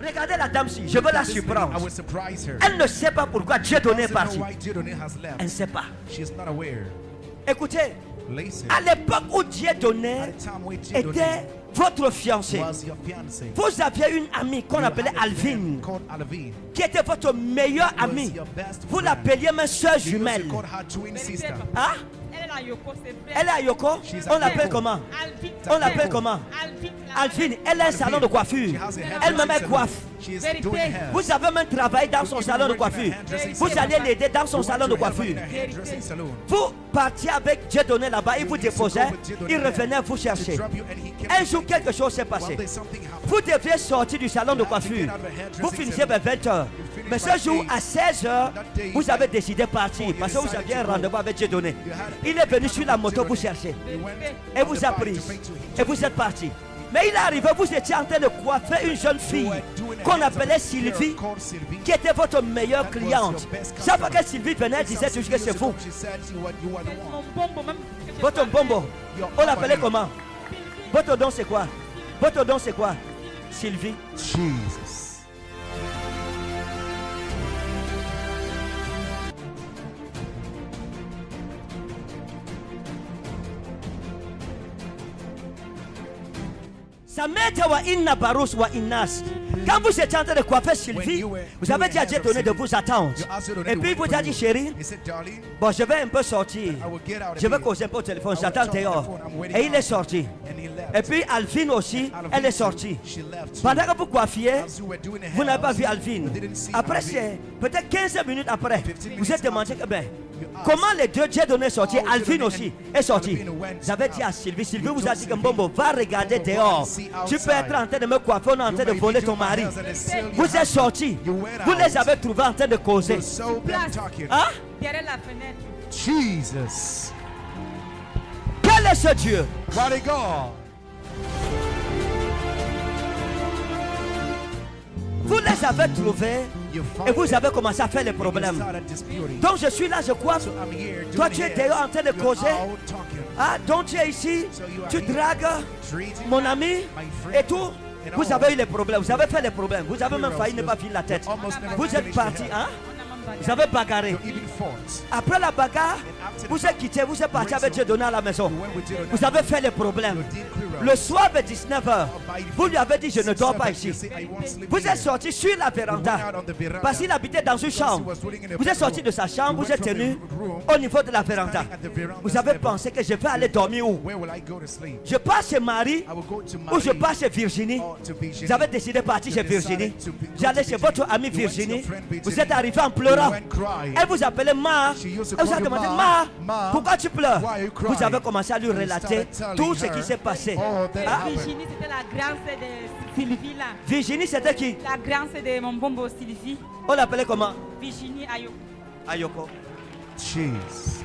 Regardez la dame-ci, je veux la surprendre. I will surprise her. Elle ne sait pas pourquoi Dieudonné est Doesn't parti. know why Dieudonné has Elle ne left. sait pas. She is not aware. Écoutez, Listen, à l'époque où Dieudonné at the time where Dieudonné était votre fiancé, was your fiancé, vous aviez une amie qu'on you appelait had a friend Alvin, called Alvin. qui était votre meilleure Was amie. your best Vous friend. l'appeliez même soeur You used jumelle. to call her twin sister. Hein? Elle est à Yoko, c'est vrai. Elle est à Yoko. She's On at l'appelle Yoko. comment? Alvin. On l'appelle comment? Alvin, elle a un salon de coiffure. Elle-même elle coiffe. She is Vérité. doing hair. Vous avez même travaillé dans son salon de coiffure. Vous allez l'aider dans son You salon went de to help her coiffure. in her hairdressing salon. Vous partiez avec Dieudonné là-bas, il vous déposait, il revenait vous To chercher. drop you and he kept Un you jour, waiting. quelque chose s'est One passé. day something happened. Vous deviez sortir du salon de coiffure. Vous finissez vers 20h. Mais ce jour, à 16h, vous avez décidé de partir parce que vous aviez un rendez-vous avec Dieudonné. Il est venu sur la moto vous chercher. You went Et on vous the a bike pris. to bring to him. Et vous êtes parti. Mais il est arrivé, vous étiez en train de coiffer une jeune fille qu'on appelait Sylvie, Called Sylvie. qui était votre meilleure cliente. Chaque fois que Sylvie venait, elle disait toujours que c'est vous. She said you are the one. Mon bombo, même. Votre bombo, on l'appelait comment? Votre don c'est quoi? Votre don c'est quoi? Sylvie. Jesus. Sameta wa inna barus wa innas. Quand vous étiez en train de coiffer Sylvie, vous avez dit à Dieudonné de vous attendre. Et puis il vous a dit, chérie, He said, darling, bon, je vais un peu sortir. I will get out of Je vais here. causer un peu au téléphone, j'attends dehors. Et il est sorti. And he left. Et puis Alvin aussi, elle est sortie. She left too. Pendant que vous coiffiez, As you were doing the vous n'avez pas hair, vu Alvin. you didn't see Après, Alvin. c'est peut-être 15 minutes après, 15 vous êtes demandé que, ben, You asked. comment les deux Dieudonné sont sortis, Oh, Alvin Dieudonné aussi and est sorti. Alvin went Vous avez dit à out. Sylvie, Sylvie You vous a told dit que Sylvie, Mbombo, va regarder Mbombo, dehors. go and see Tu peux être en train de me coiffer, on est en train de You voler may be ton doing my mari. nails and they steal your Vous êtes husband. sortis. You went Vous out. les avez trouvés en train de causer. You saw them Place. talking. Hein? Derrière la fenêtre. Jesus. Quel est ce Dieu? What a God. Vous les avez trouvés You et found vous it. avez commencé à faire les You problèmes. started disputing. Donc je suis là, je crois. So I'm here Toi, doing tu es hair. dehors en train de You're causer. out talking. Ah, donc tu es ici, tu dragues Treating mon ami et tout. Vous avez eu les problèmes, vous avez fait les problèmes. Vous avez même failli ne pas finir la tête. almost never Vous êtes finished parti, the hair. hein? On a même Vous avez bagarré. You even fought. Après la bagarre, vous êtes quitté, vous êtes parti avec Dieudonné à la maison. You went with Dieudonné. Vous avez fait les problèmes. You did quarrel. Le soir vers 19h, vous lui avez dit je ne dors pas ici. You say, I won't sleep Vous here. êtes sorti sur la You went véranda out on the veranda. parce qu'il habitait dans une chambre. Vous êtes sorti de sa chambre, vous êtes tenu au niveau de la véranda. Vous avez pensé que je vais aller dormir où? Where will I go to sleep? Je passe chez Marie I will go to ou je Marie passe chez Virginie. or to Virginie. J'avais décidé de partir chez Virginie. J'allais chez votre amie You went to Virginie. your friend Virginie. Vous êtes arrivé en pleurant. You went crying. Elle vous appelait Ma. She used to Elle vous a call you demandé Ma. Ma, Ma, pourquoi tu pleures? why are you crying? Vous avez commencé à lui You relater started tout telling ce qui her s'est passé. all that Hein? happened. Virginie, c'était la grande sœur de Sylvie là. Virginie, c'était qui? La grande sœur de mon bombo Sylvie. On l'appelait comment? Virginie Ayoko. Ayoko. Jeez.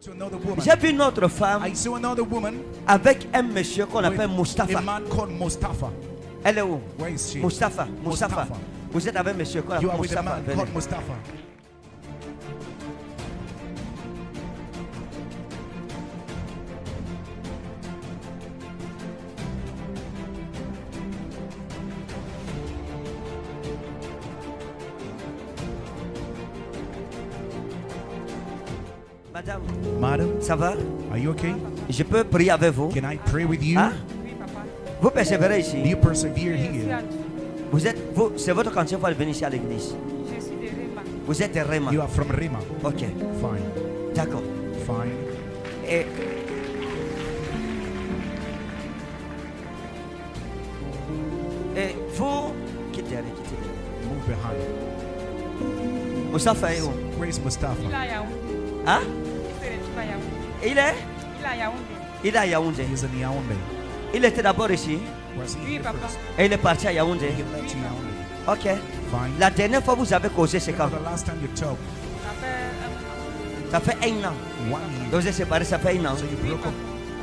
To another woman. J'ai vu une autre femme I saw another woman avec un monsieur qu'on appelle with Mustapha. a man called Mustafa. Elle est où? Where is she? Mustapha. Mustapha. Vous êtes avec un monsieur qu'on You appelle are with a Mustapha. man Venez. called Mustafa. Madame, Madam, ça va? are you okay? Je peux prier avec vous? Can I pray with you? Hein? Oui, papa. Vous persévérez Do ici. you persevere Je suis à- here? Vous êtes, vous, c'est votre quantième fois de venir ici à l'église. je suis de Rema. Vous êtes de Réma. You are from Rima. Ok, Fine. d'accord. Fine. Et vous, quittez, allez, quittez. Move behind. Mustapha est où? Where's Mustafa? Il est à Yaoundé. Hein? Il se retrouve à Yaoundé. Il est? Il est à Yaoundé. Il est à Yaoundé. He's in Yaoundé. Il était d'abord ici Was he Oui, here papa. first? et il est parti à Yaoundé. He left to Yaoundé. Ok. Fine. La dernière fois vous avez causé, c'est quand? The last time you talked, Ça fait Ça fait 1 an. 1 year. Donc vous êtes séparés, ça fait 1 an. So you broke up.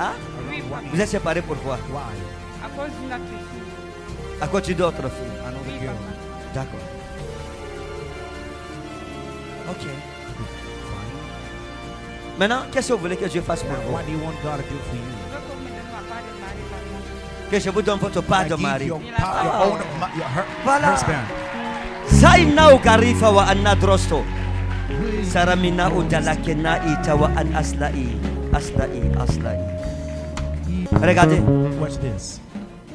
Hein? Oui, Around papa. 1 Vous year. êtes séparés pourquoi? Why? À cause d'une autre fille. À cause d'autres filles. Another Oui, girl. papa. D'accord. Ok. Fine. Maintenant, qu'est-ce que vous voulez que Dieu fasse pour vous? What do you want God to do for you? Je veux qu'on me donne ma part de mari, pardon. Que je vous donne votre part de I give mari. your, Il a pa- your pas. own Voilà. husband. Zaina ukarifa wa anna drosto. Saramina udalakena itawa an aslai. Regardez, Watch this.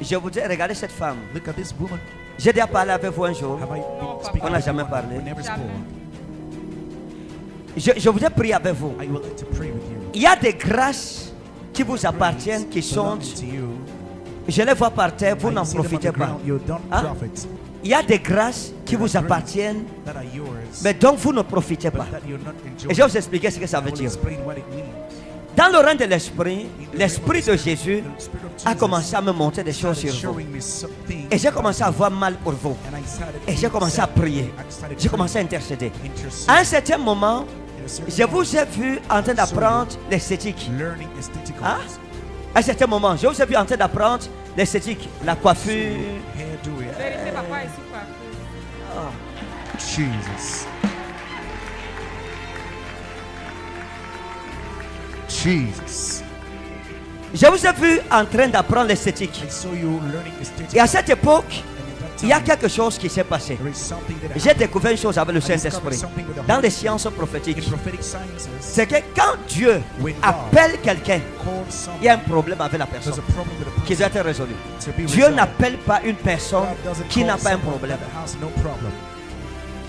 je vous dis, regardez cette femme. Look at this woman. J'ai déjà parlé avec vous un jour. Have I Non, been speaking On n'a with jamais you? parlé. We never Jamais. spoke. Je voudrais prier avec vous. I would like to pray with you. Il y a des grâces qui vous appartiennent, qui sont. Belonging to you. Je les vois par terre, vous I n'en see them on the profitez pas. ground. You don't Hein? profit. Il y a des grâces qui vous appartiennent, That are yours. mais dont vous ne profitez pas. But that you're not Et enjoying. je vais vous expliquer ce que ça I veut will dire. explain what it means. Dans le règne de l'esprit, l'esprit de Jésus The Spirit of a Jesus commencé à me montrer des choses started sur vous. showing me something. Et j'ai commencé à avoir mal pour vous. And I started Et j'ai being commencé à sad. prier. I started J'ai commencé à praying, intercéder. interceding. À un certain moment, In a certain je vous moment, ai vu en train d'apprendre l'esthétique. learning aesthetic Hein? arts. À un certain moment, je vous ai vu en train d'apprendre l'esthétique, la coiffure. Hairdo. Vérité, papa, ici, coiffeuse. Ah. Jesus. Jesus. Je vous ai vu en train d'apprendre l'esthétique. I saw you learning aesthetic Et à cette époque, and at that il y a time, quelque chose qui s'est passé. there is something that J'ai happened découvert une chose avec le Saint-Esprit. Dans les sciences prophétiques, in prophetic sciences. c'est que quand Dieu appelle quelqu'un, Called il y a un someone. problème avec la There's personne a problem with a qui doit person être résolu. to be Dieu resolved. n'appelle pas une personne God doesn't qui call n'a pas un someone problème. that has no problem.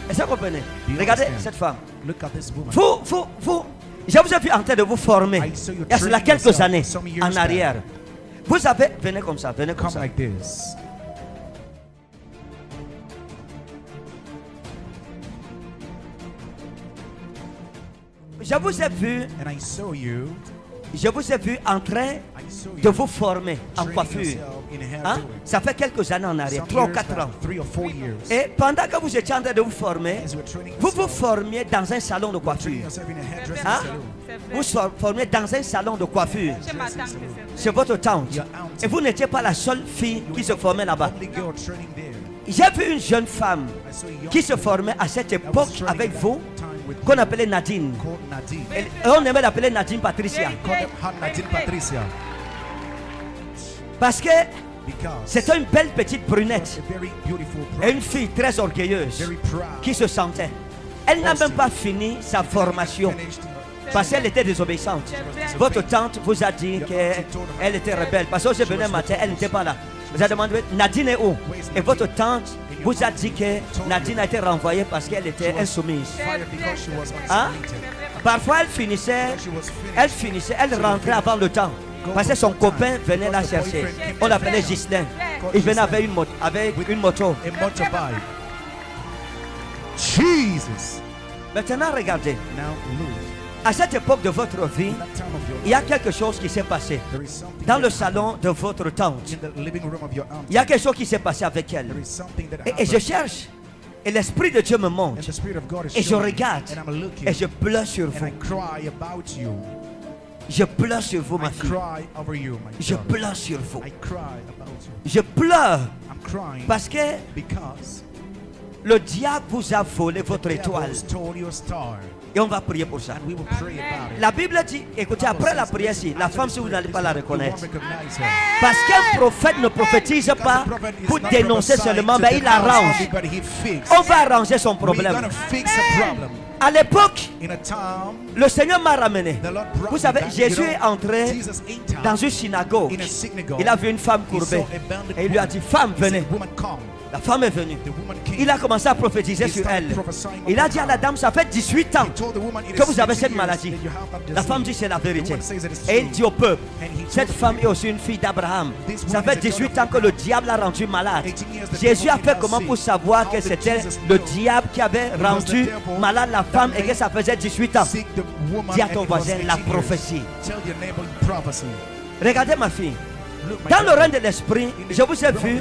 Est-ce que vous comprenez? Do you Regardez understand? cette femme. Look at this woman. Je vous ai vu en train de vous former. I saw you Il y a cela training quelques yourself années some years en back. arrière. Vous savez, venez comme ça, venez comme Come ça. like this. Je vous ai vu, And I saw you. je vous ai vu en train I saw de you vous former en training coiffure. yourself in hair Hein? doing. Ça fait quelques années en arrière, Some 3 ou years 4 back, ans. 3 or 4 years. Et pendant que vous étiez en train de vous former, As you were training vous vous yourself, formiez dans un salon de training coiffure. yourself in a hairdressing Hein? salon. C'est Vous vrai. formiez dans un salon de coiffure. Chez ma tante, c'est vrai. C'est votre tante. Your aunt. Et vous n'étiez pas la seule fille You qui were se not formait the là-bas. only girl training there. J'ai vu une jeune femme I saw a young qui se woman formait à cette that was époque training avec at vous, that time with qu'on you, appelait Nadine. called Nadine. Et on aimait l'appeler Nadine Patricia. Called her Nadine Patricia. Parce que Because c'était une belle petite she was brunette a very beautiful et bride, une fille très orgueilleuse very proud. qui se sentait. Elle n'a même pas fini sa formation Finished parce qu'elle était désobéissante. Votre tante vous a dit qu'elle était rebelle. Parce que j'ai venu un matin, elle n'était pas là. Vous avez demandé, Nadine est où? Et votre tante vous a dit que Nadine a été renvoyée parce qu'elle était insoumise. fired because she was Hein? unsubmitted. Parfois, elle finissait, She was finished. elle rentrait avant le temps. Parce que son copain venait la chercher. On l'appelait Ghislain. Il venait avec une moto. A motorbike. Jesus. Maintenant, regardez. Now look. À cette époque de votre vie, In that time of your il y a life, quelque chose qui s'est passé. there is something Dans that le happened salon de votre tante, in the living room of your aunt. il y a quelque chose qui s'est passé avec elle. There is something that Et je happened. cherche. Et l'Esprit de Dieu me And montre. the Spirit of God is Et je showing me. regarde. And I'm looking. Et je pleure sur And vous. I cry about you. Je pleure sur vous, ma I fille. cry over you, my Je daughter. pleure sur vous. I cry about you. Je pleure I'm crying parce que because le diable vous a volé votre the étoile. devil stole your star. Et on va prier pour ça. And we will pray about it. La Bible dit, écoutez, après la prière, si la femme, si vous n'allez pas la reconnaître. You won't recognize her. Parce qu'un prophète ne prophétise pas pour dénoncer seulement, mais il arrange. On va arranger son We're problème. gonna fix a problem. À l'époque, In a time, le Seigneur m'a ramené. the Lord brought Vous savez, me back. Jésus You est know, entré Jesus entered dans une synagogue. in a synagogue. Il a vu une femme He courbée. saw a bandit Et il lui a woman. dit, femme, He said, venez. woman, come. La femme est venue. The woman came. Il a commencé à prophétiser He sur started elle. prophesying Il a over dit à her. la dame, ça fait 18 ans He told the woman, it que is vous avez 18 cette years maladie. that you have that La femme dit, disease. c'est la The vérité. woman says it is Et il true. dit au peuple, And he told cette the femme est people, aussi une fille d'Abraham. This Ça woman fait is a 18 daughter ans que le diable l'a rendu malade. 18 years the Jésus a devil fait did comment not pour see savoir how que did c'était Jesus le know diable qui avait rendu the devil malade la femme that et que made ça faisait 18 ans. Seek the woman Dis à and ton it was voisin 18 la years. prophétie. Tell your neighbor prophecy. Regardez ma fille. Look, my Dans le daughter, règne de l'esprit, je vous ai vu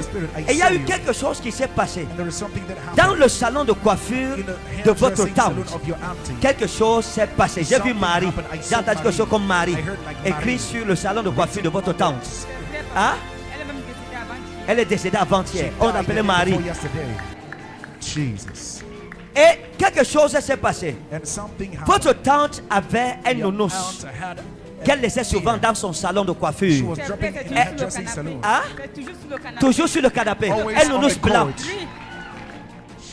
et il y a eu quelque chose qui s'est passé. and there is something that happened Dans le salon de coiffure in the de votre hairdressing salon tante, of your auntie. quelque chose s'est passé. J'ai vu Something Marie. happened. I J'ai saw entendu quelque chose comme Marie. I heard like Écrit Marie. sur le salon de coiffure de votre tante. C'est vrai, Hein? papa. Elle est même décédée avant-hier. Elle est décédée avant-hier. She On died l'appelait the day Marie. before yesterday. Jesus. Et quelque chose s'est passé. And something happened. Votre tante avait un Your nounours aunt had qu'elle laissait souvent dans son salon de she coiffure. was C'est dropping vrai, in c'est her toujours sur dressing le salon. canapé. Hein? C'est toujours sur le canapé. Toujours sur le canapé. Always Un on nounours the blanc. couch. Oui.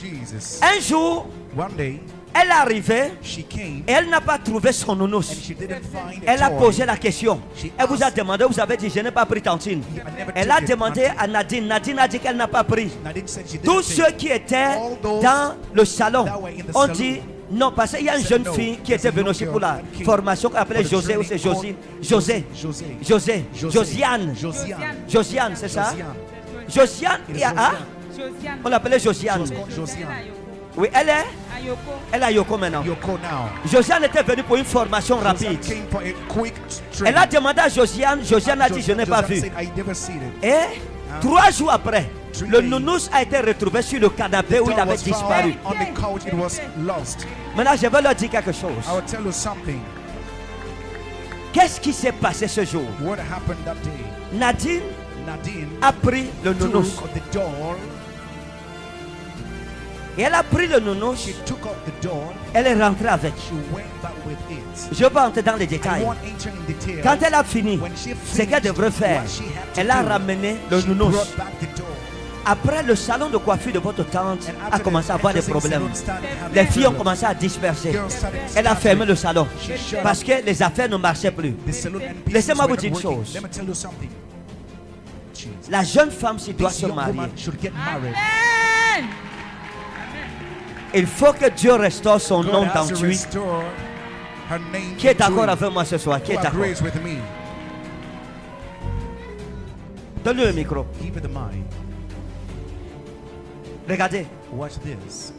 Jesus. Un jour, One day, elle est arrivée she came et elle n'a pas trouvé son and nounours. she didn't find Elle a a toy. posé la question. She Elle vous a asked- demandé, vous avez dit, je n'ai pas pris tantine. I never Elle took a it, demandé Auntie. à Nadine. Nadine a dit qu'elle n'a pas pris. Nadine said she didn't Tous take ceux it. qui étaient All those dans le salon that were in the ont salon dit non, parce qu'il y a une said jeune no. fille qui There's était a venue young aussi girl pour la that came formation qu'on appelait for the José ou training c'est called José. José. Josiane. Josiane. Josiane, c'est ça? Josiane. Josiane, It is il y a- ah, Josiane. on l'appelait Josiane. She was called Josiane. Oui, elle est Ayoko. elle a Yoko maintenant. Yoko now. Josiane était venue pour une formation Josiane rapide. came for a quick Elle a training. demandé à Josiane, Josiane a dit je n'ai pas Josiane vu. said, I never seen it. Et 3 jours après, le nounours a été retrouvé sur le canapé où il Dog avait was found disparu. on the couch, it was lost. Maintenant, je vais leur dire quelque I chose. will tell you something. Qu'est-ce qui s'est passé ce jour? What happened that day? Nadine Nadine a pris le nounours. took the doll. Et elle a pris le nounours. She took up the doll. Elle est rentrée avec. She went back with it. Je vais entrer dans les I détails. won't enter in detail. Quand elle a fini, When she ce qu'elle finished devrait faire, what she had to elle a do, ramené le she nounours. brought back the doll. Après, le salon de coiffure de votre tante And a after commencé à the avoir des dressing problèmes. salon started having Les filles ont problems. commencé à disperser. Girls started Elle a fermé le scattering. salon She shut parce up que les affaires ne marchaient plus. the salon and business Laissez-moi were vous dire not une working. chose. Let me tell you something. Jesus. La jeune femme, s'il doit This se young marier, woman should get married. Amen. il faut que Dieu restaure son nom God has dans to lui. restore her name. Qui est in d'accord Jude. avec moi ce soir? Qui Who est d'accord? agrees with me? Donne-lui le micro. Give it the mind. Regardez. Watch this.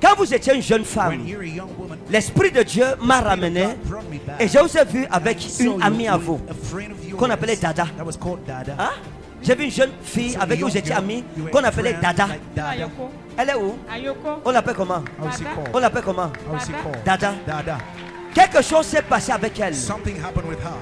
Quand vous étiez une jeune When femme, you're a young woman, l'Esprit de Dieu m'a ramené God brought me back. et je vous ai vu avec I saw une you amie à with vous a friend of yours qu'on appelait Dada. That was called Dada. Hein? J'ai vu une jeune fille So avec qui a vous young étiez girl, amis you were qu'on appelait friends Dada. like Dada. Ayoko. Elle est où? Ayoko. On l'appelle comment? How's he Dada. called? On l'appelle comment? How's he called? Dada. Dada. Quelque chose s'est passé avec elle. Something happened with her.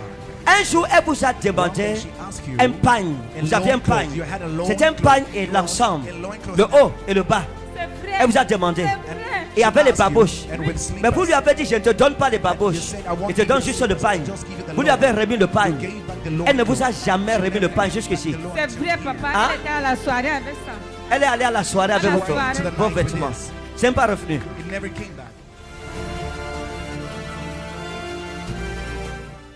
Un jour, elle vous a One day demandé she asked you, un pagne. Vous aviez un loincloth. pagne. You had a loincloth. C'était un pagne et l'ensemble. A loincloth. Le haut et le bas. C'est vrai. Elle vous a demandé. C'est vrai. Et avec les asked you, babouches. and with sleepers. Mais vous lui avez dit, je ne te donne pas les babouches. You said, I won't Je te give donne you juste the le pagne. just give you the Vous lui avez loincloth. remis le pagne. You gave back the Elle ne vous a loincloth. jamais remis le pagne jusqu'ici. C'est vrai, papa. Hein? Elle était à la soirée avec ça. Elle est allée à la soirée avec la vos soirée. To the vos night with vêtements. this. C'est pas revenu. It never came back.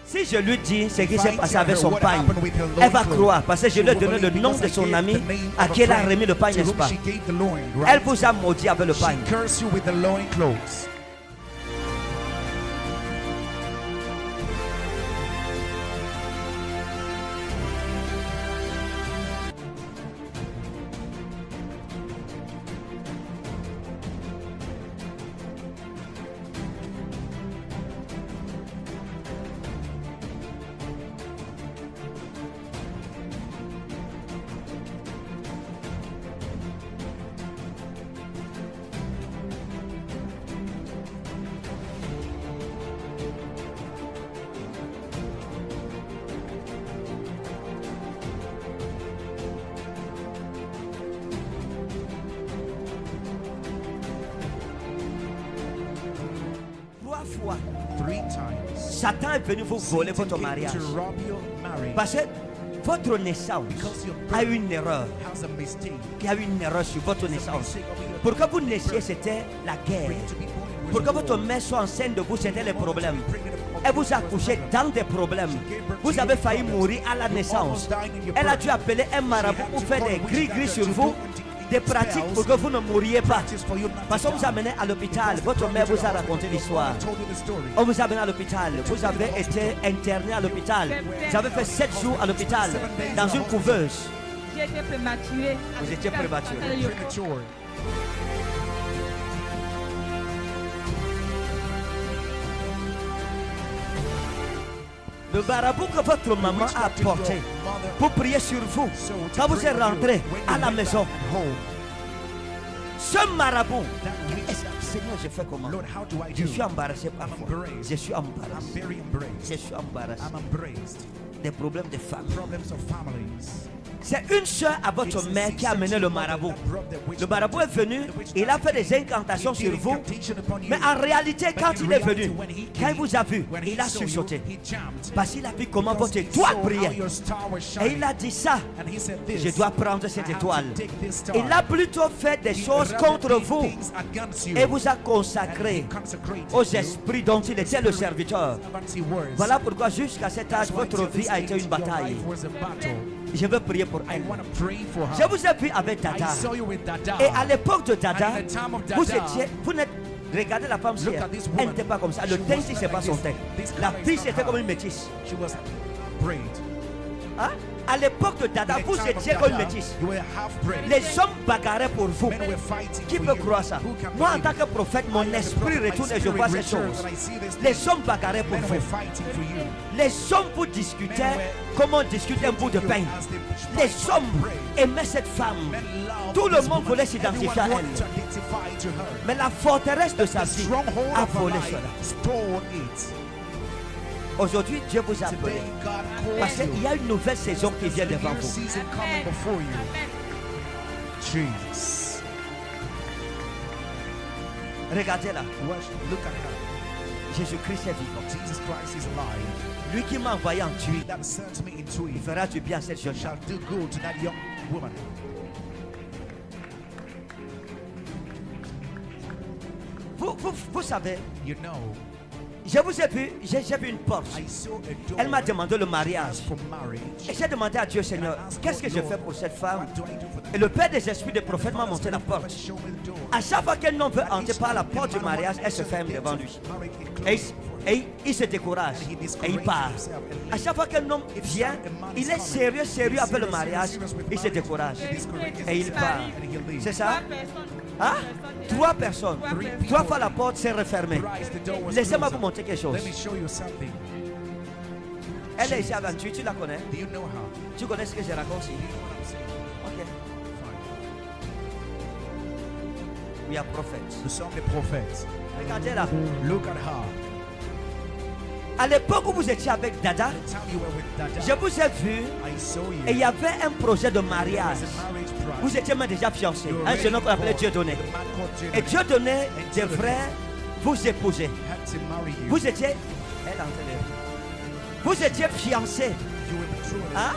Si je lui dis ce qui If s'est I passé tell avec her son what pagne, happened with her elle va loincloth, croire parce que je she lui ai will donné le believe nom because de I son gave ami the name à of a qui elle a friend remis le pagne, to n'est-ce whom pas? she gave the loin, right? Elle vous a maudit avec le pagne. She cursed you with the loincloths. Trois fois, 3 times. Satan est venu vous voler Satan votre came mariage. to rob your marriage Parce que votre naissance because your a eu birth une erreur. has a mistake. Il y a eu une erreur sur votre It's a naissance. mistake of your Pour que vous naissiez, c'était la guerre. for you to be born, it was Pour que war. votre mère soit enceinte de vous, c'était les problèmes. Pregnant of- Elle vous a couché dans des problèmes. Vous avez failli mourir à la naissance. Elle a dû appeler un marabout pour faire des gris-gris sur vous, des pratiques pour que vous ne mouriez pas. Practice for you not to Parce qu'on vous a die. amené à l'hôpital. Votre mère vous a raconté l'histoire. Told you the story. On vous a amené à l'hôpital. Vous avez été interné à l'hôpital. Vous avez fait 7 jours à l'hôpital dans une couveuse. J'ai été prématurée. Vous étiez prématurée. Premature. Le marabout que votre maman a apporté pour prier sur vous, quand vous êtes rentré à la maison, ce marabout, Seigneur, je fais comment? Lord, how do I Je do? suis embarrassé parfois. Je suis I'm embarrassé. very embraced. Je suis embarrassé. I'm embraced. Des problèmes de femmes. Problems of families. C'est une soeur à votre mère qui a amené le marabout. Le marabout est venu, il a fait des incantations sur vous. Mais en réalité, quand il est venu, quand il vous a vu, il a sursauté. Parce qu'il a vu comment votre étoile brillait. Et il a dit ça, je dois prendre cette étoile. Il a plutôt fait des choses contre vous et vous a consacré aux esprits dont il était le serviteur. Voilà pourquoi jusqu'à cet âge, votre vie a été une bataille. Je veux prier pour elle. Je vous ai vu avec Dada. Et à l'époque de Dada, vous n'êtes... Regardez la femme hier. Elle n'était pas comme ça. Le teint, c'est pas son teint. La fille, c'était comme une métisse. Hein? À l'époque de Dada, vous étiez comme une métisse. Les hommes bagarraient pour vous. Qui peut croire ça? Moi, en tant que prophète, mon esprit retourne et je vois ces choses. Les hommes bagarraient pour vous. Les hommes vous discutaient comme on discute un bout de pain. Les hommes aimaient cette femme. Tout le monde voulait s'identifier à elle. Mais la forteresse de sa vie a volé cela. Aujourd'hui, Dieu vous a appelé. Parce qu'il y a une nouvelle saison qui vient devant vous. Regardez-la. Jésus-Christ est vivant. Lui qui m'a envoyé en tuer, il fera du bien à cette jeune femme. Vous savez, je vous ai vu, j'ai vu une porte. Elle m'a demandé le mariage. Et j'ai demandé à Dieu, Seigneur, qu'est-ce que je fais pour cette femme? Et le Père des esprits des prophètes m'a montré la porte. À chaque fois qu'un homme veut entrer par la porte du mariage, elle se ferme devant lui. Et il se décourage. Et il part. À chaque fois qu'un homme vient, il est sérieux après le mariage, il se décourage. Et il part. C'est ça? Hein? 3 personnes. 3 fois la porte s'est refermée. Laissez-moi vous montrer quelque chose. Elle est ici avant tu la connais? Tu connais ce que je raconte ici? Ok. We are prophets. Nous sommes des prophètes. Regardez là. Look at her. À l'époque où vous étiez avec Dada, je vous ai vu et il y avait un projet de mariage. Vous étiez même déjà fiancés. Un jeune homme qu'on appelait Dieudonné. Et Dieudonné devrait vous épouser. Vous étiez... Vous étiez fiancés. Hein?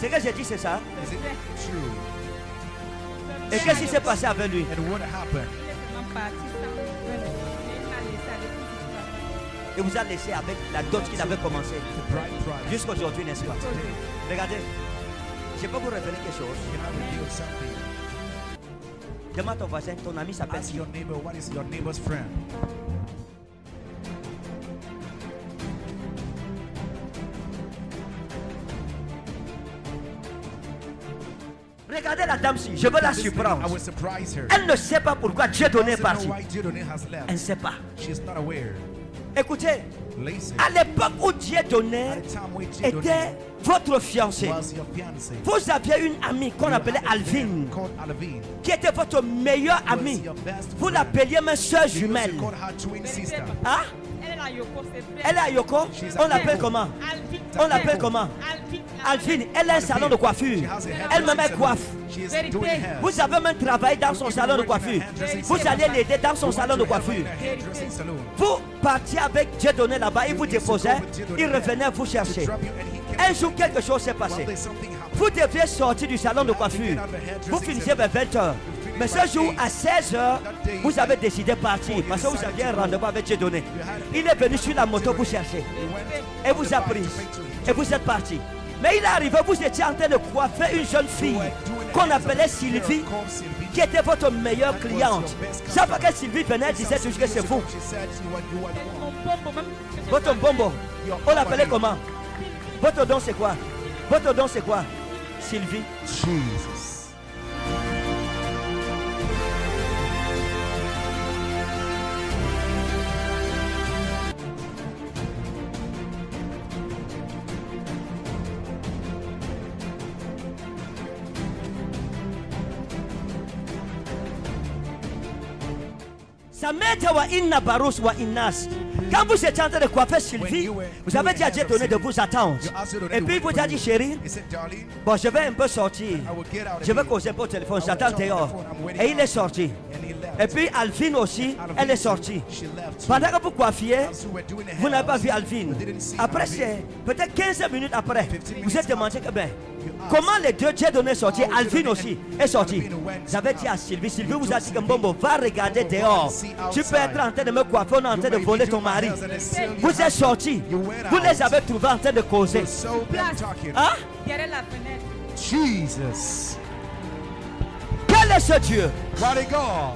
Ce que j'ai dit, c'est ça? Et qu'est-ce qui s'est passé avec lui? Il vous a laissé avec la dot qu'il avait commencé. Jusqu'à aujourd'hui, n'est-ce pas? Regardez. Je peux vous révéler quelque chose. Demande à ton voisin, ton ami s'appelle qui? Regardez la dame-ci, je veux la surprendre. Elle ne sait pas pourquoi Dieudonné est parti. Elle ne sait pas. Écoutez, à l'époque où Dieudonné était votre fiancé, vous aviez une amie qu'on appelait Alvin, qui était votre meilleure amie. Vous l'appeliez ma soeur jumelle. Hein? Elle est à Yoko. On l'appelle comment? On l'appelle comment? Alvin. Elle a un salon de coiffure. Elle-même elle coiffe. Vous avez même travaillé dans son salon de coiffure. Vous allez l'aider dans son salon de coiffure. Vous partiez avec Dieudonné là-bas, il vous déposait, il revenait vous chercher. Un jour, quelque chose s'est passé. Vous deviez sortir du salon de coiffure. Vous finissez vers 20h. Mais ce jour, à 16h, vous avez décidé de partir parce que vous aviez un rendez-vous avec Dieudonné. Il est venu sur la moto vous chercher. Et vous a pris. Et vous êtes parti. Mais il est arrivé, vous étiez en train de coiffer une jeune fille qu'on appelait Sylvie, qui était votre meilleure cliente. Chaque fois que Sylvie venait, elle disait toujours que c'est vous. Votre bombo, on l'appelait comment? Votre don c'est quoi? Votre don c'est quoi? Sylvie. Jesus. Sameta wa inna barus wa innas. Quand vous étiez en train de coiffer Sylvie, vous avez dit à Dieu donné de vous attendre. Et puis il vous a dit, chérie, He said, darling, bon, je vais un peu sortir. I will get out of Je vais here. causer un peu au téléphone, j'attends dehors. Et il est sorti. And he left. Et puis Alvin aussi, elle est sortie. She left. Pendant que vous coiffiez, As we were doing the vous n'avez pas house, vu Alvin. we didn't see Après, Alvin. c'est peut-être 15 minutes après, vous êtes demandé que, ben, comment les deux Dieu donné sortir, Alvin aussi est sorti. J'avais dit à Sylvie, Sylvie vous a dit que Mbombo, va regarder dehors. Tu peux être en train de me coiffer, on est en train de voler ton mari. Vous êtes sortis. Vous les avez trouvés en train de causer. You saw them talking. Hein? Derrière la fenêtre. Jesus. Quel est ce Dieu? Mighty God.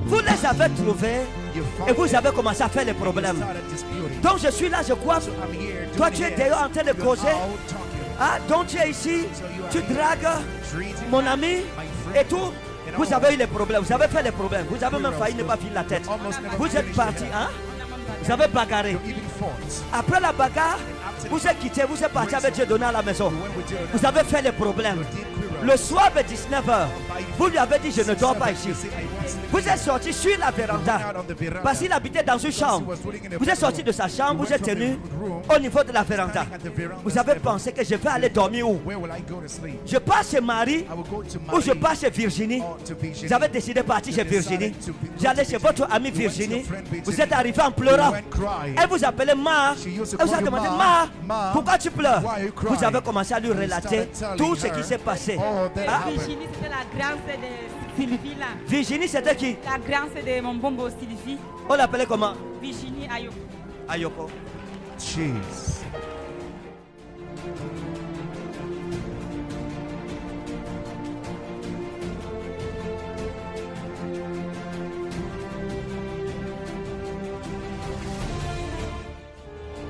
Vous les avez trouvés You et found vous them. avez commencé à faire les problèmes. Started disputing. Donc je suis là, je coiffe. I'm here Toi doing tu es this. dehors en train de You're causer. out talking. Ah, donc tu es ici, tu dragues Treating mon ami et tout. Vous avez eu les problèmes, vous avez fait les problèmes. Vous avez même failli ne pas filer la tête. Vous êtes parti, hein? Vous avez bagarré. even fought. Après la bagarre, vous êtes quitté, vous êtes parti avec Dieu donné à la maison. Vous avez fait les problèmes. Le soir de 19h, vous lui avez dit je ne dors pas ici. Vous êtes sorti sur la véranda parce qu'il habitait dans une chambre. Vous êtes sorti de sa chambre, vous êtes tenu au niveau de la véranda. Vous avez pensé que je vais aller dormir où? Where will I go to sleep? Je pars chez Marie I will go to ou je Marie pars chez Virginie. or to Virginie. Vous avez décidé de partir chez Virginie. J'allais chez votre amie Virginie. Vous êtes arrivé en pleurant. Elle vous appelait Ma. Elle vous a demandé Ma, pourquoi tu pleures? Vous avez commencé à lui relater tout ce qui s'est passé. Ah, Virginie, c'était la grande sœur de Sylvie là. Virginie, c'était qui? La grande sœur de mon bongo Sylvie. On l'appelait comment? Virginie Ayoko. Ayoko. Jeez.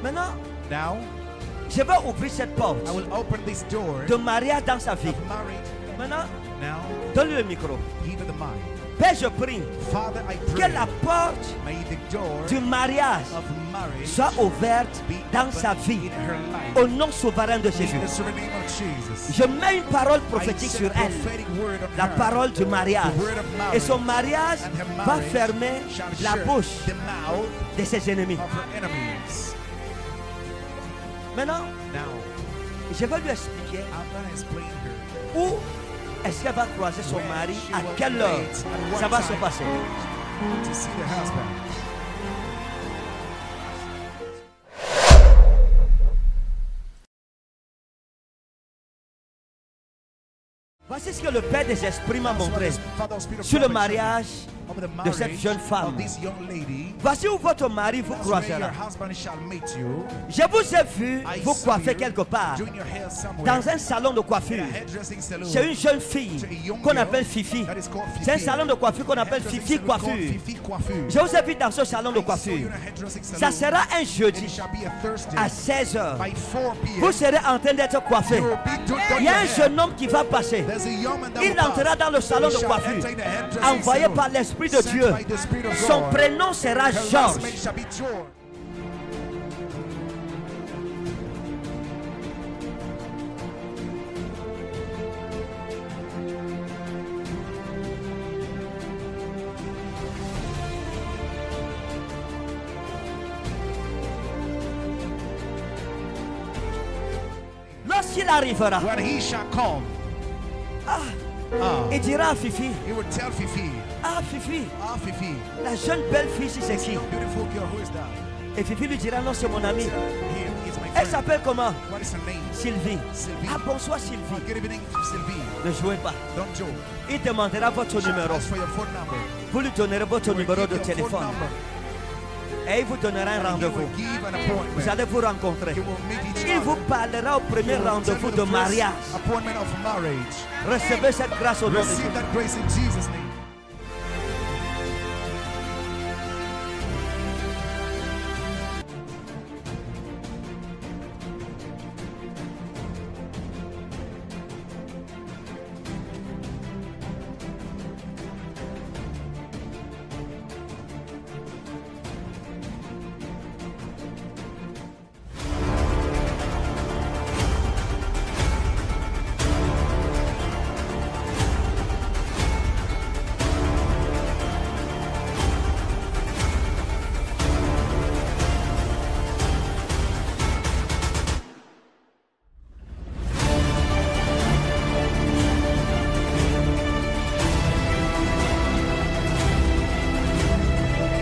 Maintenant, Now, je vais ouvrir cette porte I will open this door de mariage dans sa vie. of marriage. Maintenant, Now, donne-lui le micro. give it the mind. Père, je prie Father, I que pray, la porte may the door du mariage of marriage soit ouverte be dans opened sa vie. in her life. Au nom souverain de Jésus. In the sovereign name of Jesus. Je mets une parole I prophétique send sur a elle. prophetic word on La her. parole du mariage. The word of marriage. Et son mariage And her va marriage fermer shall la shut bouche the mouth de ses ennemis. of her enemies. Maintenant, Now, je vais lui expliquer I'm going to explain her. où est-ce qu'elle va croiser son Where mari, she à will quelle heure meet, at what ça va se time. passer. To see the husband. Voici ce que le Père des Esprits m'a That's what montré the Father of Spirit of sur le prophecy mariage of the de cette jeune marriage femme. of this young lady. Voici où votre mari vous That's where your croisera. husband shall meet you. Je vous ai vu I vous saw coiffer you quelque part doing your hair somewhere dans un salon de in coiffure. a hairdressing salon. C'est une jeune fille To a young qu'on girl appelle Fifi. that is called Fifi. C'est un salon de coiffure qu'on appelle Hairdressing Fifi salon called Coiffure. Fifi Coiffure. Je vous ai vu dans ce salon de I saw you coiffure. in a hairdressing Ça salon. sera un It jeudi shall be a Thursday à 16h. by 4 p.m. Vous serez en train d'être coiffé. You will be done Il y a your un hair. jeune homme qui va passer. There's a young man that Il will pass. entrera dans le salon de He shall coiffure, enter in the hairdressing envoyé salon. par l'Esprit de Sent Dieu. by the Spirit of Son God. prénom sera Her last Georges. name shall be George. Lorsqu'il arrivera, When he shall come, il dira à Fifi, he will tell Fifi, ah Fifi, ah Fifi, la jeune belle fille, si c'est this qui? young beautiful girl, who is that? Et Fifi lui dira, non, c'est mon ami. Tell him, it's my Elle friend. s'appelle comment? What is her name? Sylvie. Sylvie. Ah bonsoir Oh, Sylvie. good evening, Sylvie. Ne jouez pas. Don't joke. Il demandera votre numéro. Ask for your phone number. Vous lui donnerez votre He will numéro give de your phone téléphone. number. Et il vous donnera un And he rendez-vous. will give an Vous appointment. allez vous rencontrer. You will meet each Il vous other. parlera au premier He will rendez-vous tell you de the first mariage. appointment of marriage. Recevez cette grâce au nom de Jésus. Receive that grace in Jesus' name.